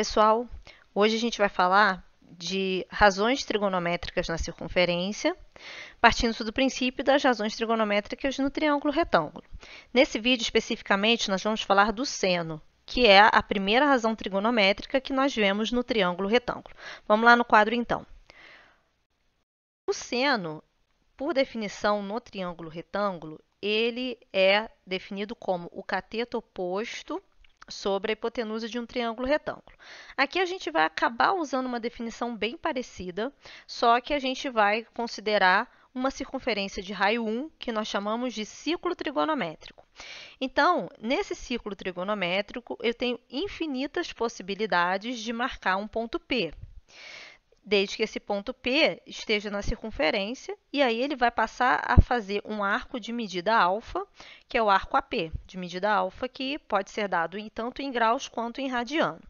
pessoal! Hoje a gente vai falar de razões trigonométricas na circunferência, partindo do princípio das razões trigonométricas no triângulo retângulo. Nesse vídeo, especificamente, nós vamos falar do seno, que é a primeira razão trigonométrica que nós vemos no triângulo retângulo. Vamos lá no quadro, então. O seno, por definição no triângulo retângulo, ele é definido como o cateto oposto sobre a hipotenusa de um triângulo retângulo. Aqui a gente vai acabar usando uma definição bem parecida, só que a gente vai considerar uma circunferência de raio 1, que nós chamamos de ciclo trigonométrico. Então, nesse ciclo trigonométrico, eu tenho infinitas possibilidades de marcar um ponto P, desde que esse ponto P esteja na circunferência, e aí ele vai passar a fazer um arco de medida alfa, que é o arco AP, de medida alfa, que pode ser dado tanto em graus quanto em radiano.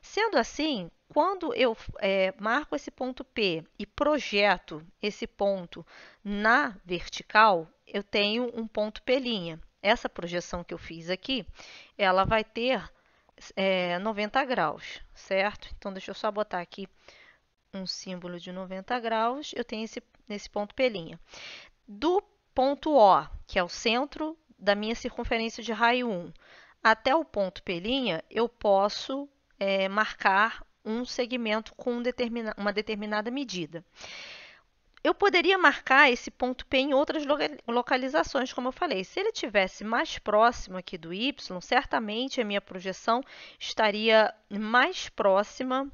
Sendo assim, quando eu marco esse ponto P e projeto esse ponto na vertical, eu tenho um ponto P'. Essa projeção que eu fiz aqui, ela vai ter 90 graus, certo? Então, deixa eu só botar aqui um símbolo de 90 graus, eu tenho esse ponto P'. Do ponto O, que é o centro da minha circunferência de raio 1, até o ponto P', eu posso marcar um segmento com uma determinada medida. Eu poderia marcar esse ponto P em outras localizações, como eu falei. Se ele estivesse mais próximo aqui do Y, certamente a minha projeção estaria mais próxima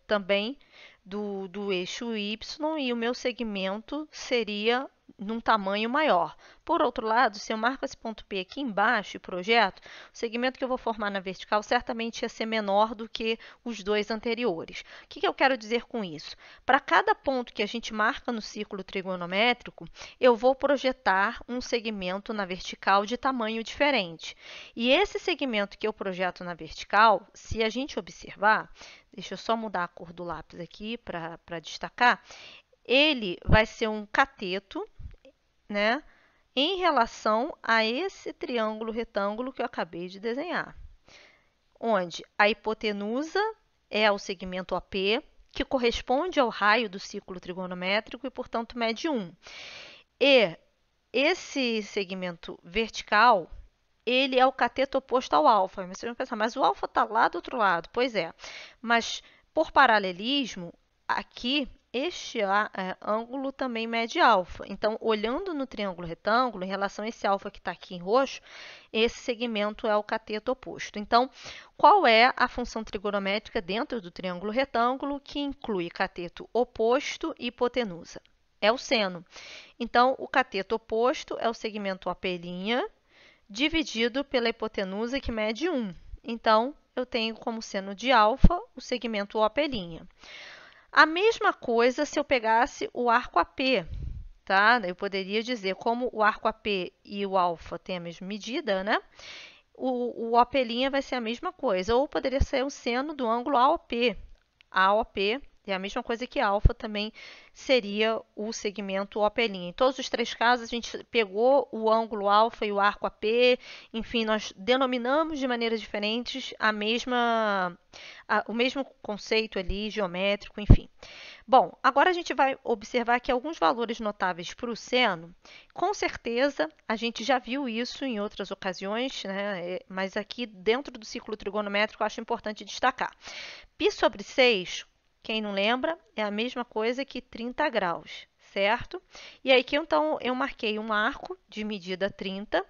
também do eixo Y e o meu segmento seria num tamanho maior. Por outro lado, se eu marco esse ponto P aqui embaixo e projeto, o segmento que eu vou formar na vertical certamente ia ser menor do que os dois anteriores. O que eu quero dizer com isso? Para cada ponto que a gente marca no círculo trigonométrico, eu vou projetar um segmento na vertical de tamanho diferente. E esse segmento que eu projeto na vertical, se a gente observar, deixa eu só mudar a cor do lápis aqui para destacar, ele vai ser um cateto, né, em relação a esse triângulo retângulo que eu acabei de desenhar, onde a hipotenusa é o segmento OP, que corresponde ao raio do ciclo trigonométrico e, portanto, mede 1. E esse segmento vertical, ele é o cateto oposto ao alfa. Vocês vão pensar, mas o alfa está lá do outro lado. Pois é, mas por paralelismo, aqui este ângulo também mede alfa. Então, olhando no triângulo retângulo, em relação a esse alfa que está aqui em roxo, esse segmento é o cateto oposto. Então, qual é a função trigonométrica dentro do triângulo retângulo que inclui cateto oposto e hipotenusa? É o seno. Então, o cateto oposto é o segmento OP', dividido pela hipotenusa, que mede 1. Então, eu tenho como seno de alfa o segmento OP'. A mesma coisa se eu pegasse o arco AP, tá? Eu poderia dizer, como o arco AP e o alfa têm a mesma medida, né? O OP' vai ser a mesma coisa, ou poderia ser o seno do ângulo AOP. AOP é a mesma coisa que alfa, também seria o segmento OP'. Em todos os três casos, a gente pegou o ângulo alfa e o arco AP, enfim, nós denominamos de maneiras diferentes o mesmo conceito ali, geométrico, enfim. Bom, agora a gente vai observar aqui alguns valores notáveis para o seno. Com certeza, a gente já viu isso em outras ocasiões, né? Mas aqui dentro do ciclo trigonométrico, eu acho importante destacar. π/6, quem não lembra, é a mesma coisa que 30 graus, certo? E aí, então, eu marquei um arco de medida 30,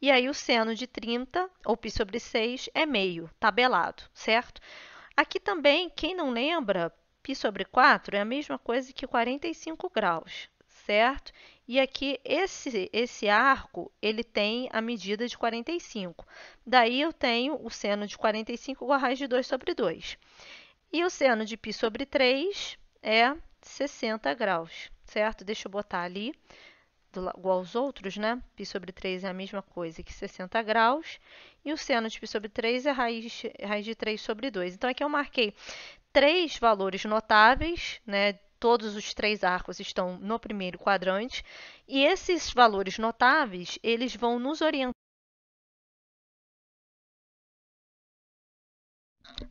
e aí o seno de 30, ou π/6, é meio, tabelado, certo? Aqui também, quem não lembra, π/4 é a mesma coisa que 45 graus, certo? E aqui, esse arco, ele tem a medida de 45. Daí, eu tenho o seno de 45 igual a raiz de 2/2. E o seno de π/3 é 60 graus, certo? Deixa eu botar ali, igual aos outros, né? π/3 é a mesma coisa que 60 graus. E o seno de π/3 é raiz de 3/2. Então, aqui eu marquei três valores notáveis, né? Todos os três arcos estão no primeiro quadrante. E esses valores notáveis, eles vão nos orientar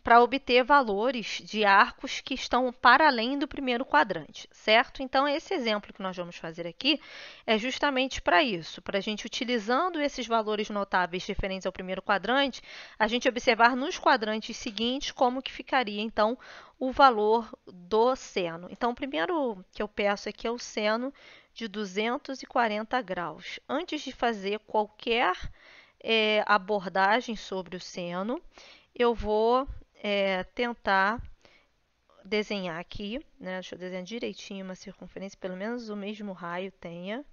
para obter valores de arcos que estão para além do primeiro quadrante, certo? Então, esse exemplo que nós vamos fazer aqui é justamente para isso, para a gente, utilizando esses valores notáveis referentes ao primeiro quadrante, a gente observar nos quadrantes seguintes como que ficaria, então, o valor do seno. Então, o primeiro que eu peço aqui é o seno de 240 graus. Antes de fazer qualquer abordagem sobre o seno, eu vou tentar desenhar aqui, né? Deixa eu desenhar direitinho uma circunferência, pelo menos o mesmo raio tenha.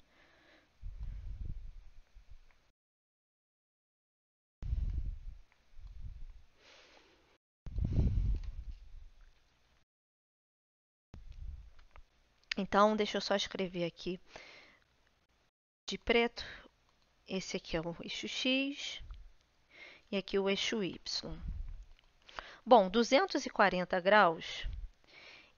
Então, deixa eu só escrever aqui de preto. Esse aqui é o eixo X e aqui o eixo Y. Bom, 240 graus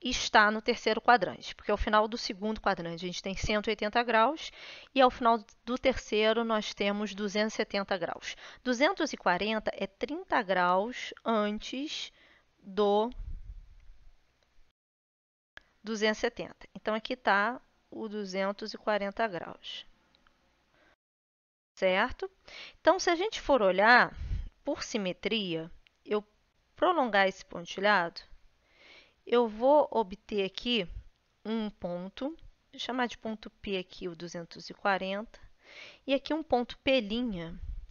está no terceiro quadrante, porque ao final do segundo quadrante a gente tem 180 graus e ao final do terceiro nós temos 270 graus. 240 é 30 graus antes do 270. Então, aqui está o 240 graus, certo? Então, se a gente for olhar por simetria, eu prolongar esse pontilhado, eu vou obter aqui um ponto, vou chamar de ponto P aqui o 240, e aqui um ponto P',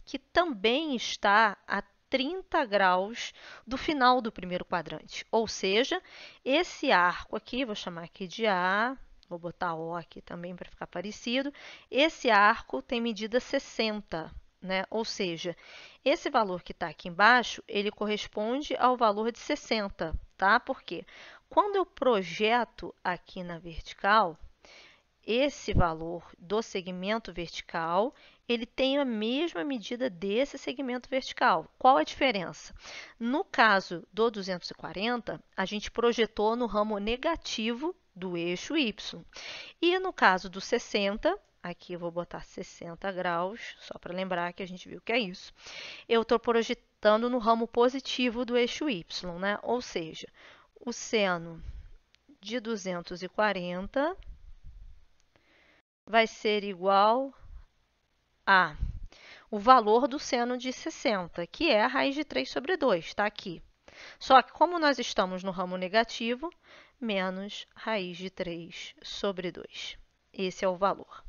que também está a 30 graus do final do primeiro quadrante. Ou seja, esse arco aqui, vou chamar aqui de A, vou botar O aqui também para ficar parecido, esse arco tem medida 60, né? Ou seja, esse valor que está aqui embaixo, ele corresponde ao valor de 60, tá? Por quê? Quando eu projeto aqui na vertical, esse valor do segmento vertical, ele tem a mesma medida desse segmento vertical. Qual a diferença? No caso do 240, a gente projetou no ramo negativo do eixo Y. E no caso do 60, aqui eu vou botar 60 graus, só para lembrar que a gente viu que é isso, eu estou projetando no ramo positivo do eixo Y, né? Ou seja, o seno de 240 vai ser igual a o valor do seno de 60, que é a raiz de 3 sobre 2, está aqui. Só que como nós estamos no ramo negativo, menos raiz de 3 sobre 2. Esse é o valor.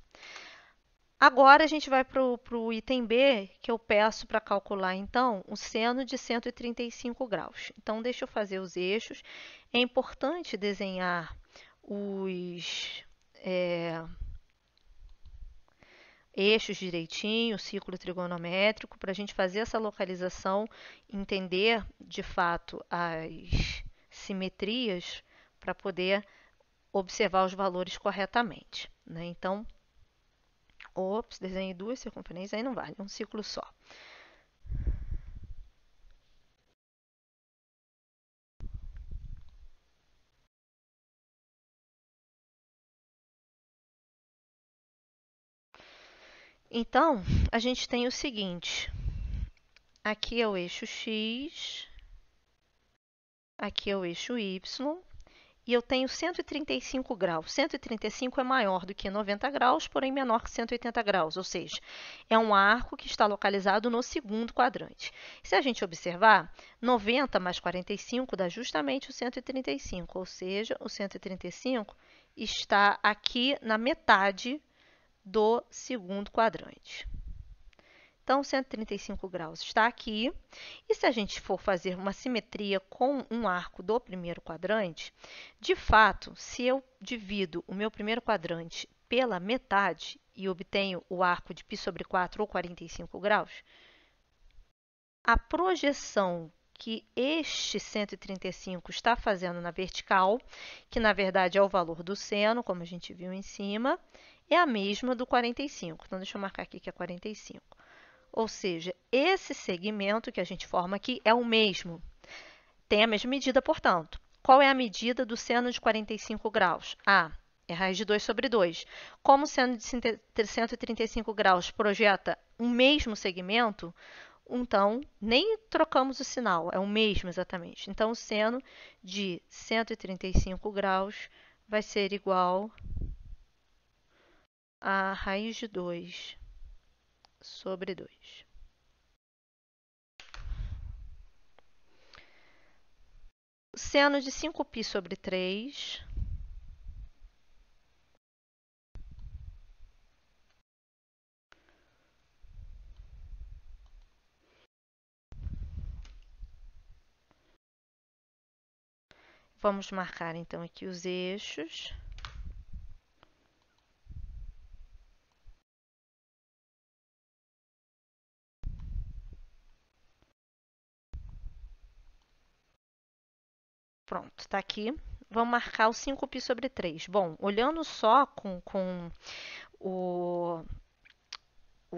Agora, a gente vai para o item B, que eu peço para calcular, então, o seno de 135 graus. Então, deixa eu fazer os eixos. É importante desenhar os eixos direitinho, o círculo trigonométrico, para a gente fazer essa localização, entender, de fato, as simetrias, para poder observar os valores corretamente, né? Então, desenhei duas circunferências, aí não vale, é um círculo só. Então, a gente tem o seguinte, aqui é o eixo X, aqui é o eixo Y, e eu tenho 135 graus. 135 é maior do que 90 graus, porém menor que 180 graus, ou seja, é um arco que está localizado no segundo quadrante. Se a gente observar, 90 mais 45 dá justamente o 135, ou seja, o 135 está aqui na metade do segundo quadrante. Então, 135 graus está aqui. E se a gente for fazer uma simetria com um arco do primeiro quadrante, de fato, se eu divido o meu primeiro quadrante pela metade e obtenho o arco de π sobre 4 ou 45 graus, a projeção que este 135 está fazendo na vertical, que na verdade é o valor do seno, como a gente viu em cima, é a mesma do 45. Então, deixa eu marcar aqui que é 45. Ou seja, esse segmento que a gente forma aqui é o mesmo. Tem a mesma medida, portanto. Qual é a medida do seno de 45 graus? É raiz de 2 sobre 2. Como o seno de 135 graus projeta o mesmo segmento, então, nem trocamos o sinal, é o mesmo exatamente. Então, o seno de 135 graus vai ser igual a raiz de 2 sobre 2. Seno de 5π sobre 3 vamos marcar então aqui os eixos. Pronto, está aqui. Vamos marcar o 5π sobre 3. Bom, olhando só com o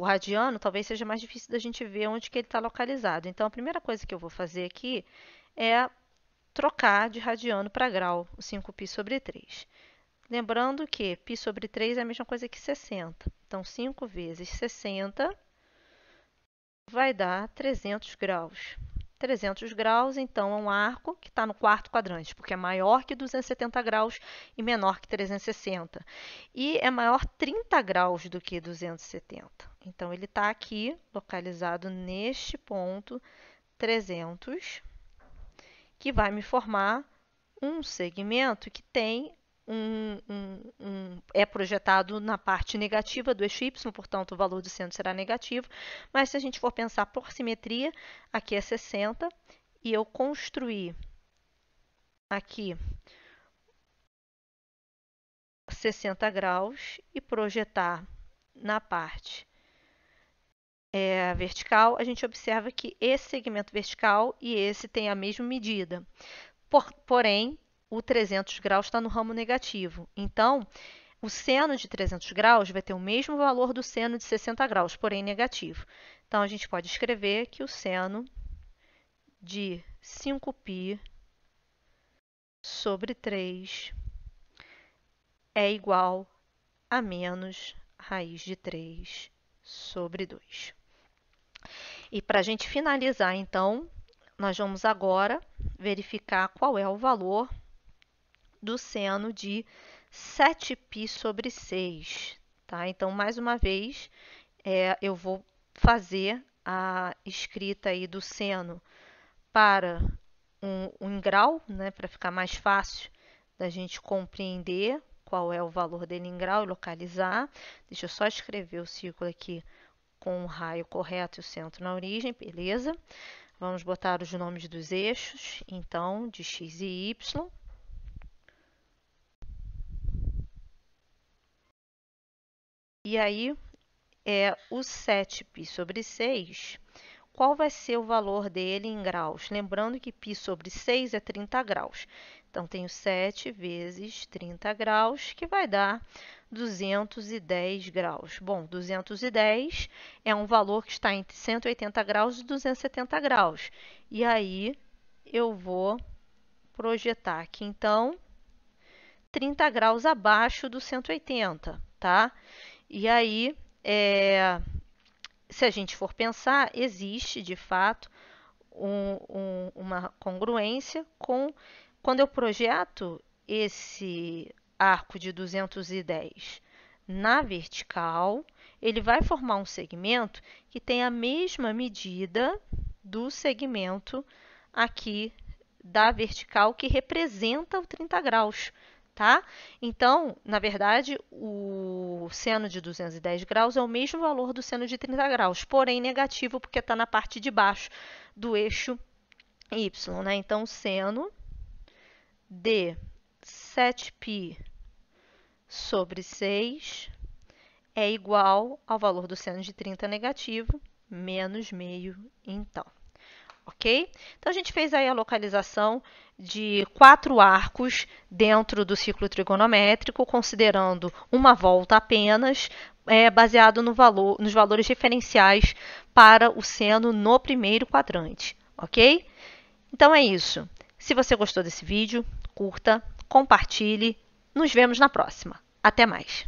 radiano, talvez seja mais difícil da gente ver onde que ele está localizado. Então, a primeira coisa que eu vou fazer aqui é trocar de radiano para grau, o 5π sobre 3. Lembrando que π sobre 3 é a mesma coisa que 60. Então, 5 vezes 60 vai dar 300 graus. 300 graus, então, é um arco que está no quarto quadrante, porque é maior que 270 graus e menor que 360. E é maior 30 graus do que 270. Então, ele está aqui, localizado neste ponto 300, que vai me formar um segmento que tem é projetado na parte negativa do eixo y, portanto, o valor do seno será negativo. Mas se a gente for pensar por simetria, aqui é 60, e eu construir aqui 60 graus e projetar na parte vertical, a gente observa que esse segmento vertical e esse têm a mesma medida. Porém, o 300 graus está no ramo negativo. Então, o seno de 300 graus vai ter o mesmo valor do seno de 60 graus, porém negativo. Então, a gente pode escrever que o seno de 5π sobre 3 é igual a menos raiz de 3 sobre 2. E para a gente finalizar, então, nós vamos agora verificar qual é o valor do seno de 7π sobre 6. Tá? Então, mais uma vez, eu vou fazer a escrita aí do seno para um grau, né, para ficar mais fácil da gente compreender qual é o valor dele em grau e localizar. Deixa eu só escrever o círculo aqui com o raio correto e o centro na origem, beleza? Vamos botar os nomes dos eixos, então, de x e y. E aí, o 7π sobre 6, qual vai ser o valor dele em graus? Lembrando que π sobre 6 é 30 graus. Então, tenho 7 vezes 30 graus, que vai dar 210 graus. Bom, 210 é um valor que está entre 180 graus e 270 graus. E aí, eu vou projetar aqui, então, 30 graus abaixo do 180, tá? E aí, se a gente for pensar, existe, de fato, uma congruência com quando eu projeto esse arco de 210 na vertical, ele vai formar um segmento que tem a mesma medida do segmento aqui da vertical, que representa o 30 graus. Tá? Então, na verdade, o seno de 210 graus é o mesmo valor do seno de 30 graus, porém negativo, porque está na parte de baixo do eixo y. Né? Então, seno de 7π sobre 6 é igual ao valor do seno de 30 negativo, menos meio, então. Ok? Então, a gente fez aí a localização de 4 arcos dentro do ciclo trigonométrico, considerando uma volta apenas, baseado nos valores referenciais para o seno no primeiro quadrante. Ok? Então, é isso. Se você gostou desse vídeo, curta, compartilhe. Nos vemos na próxima. Até mais!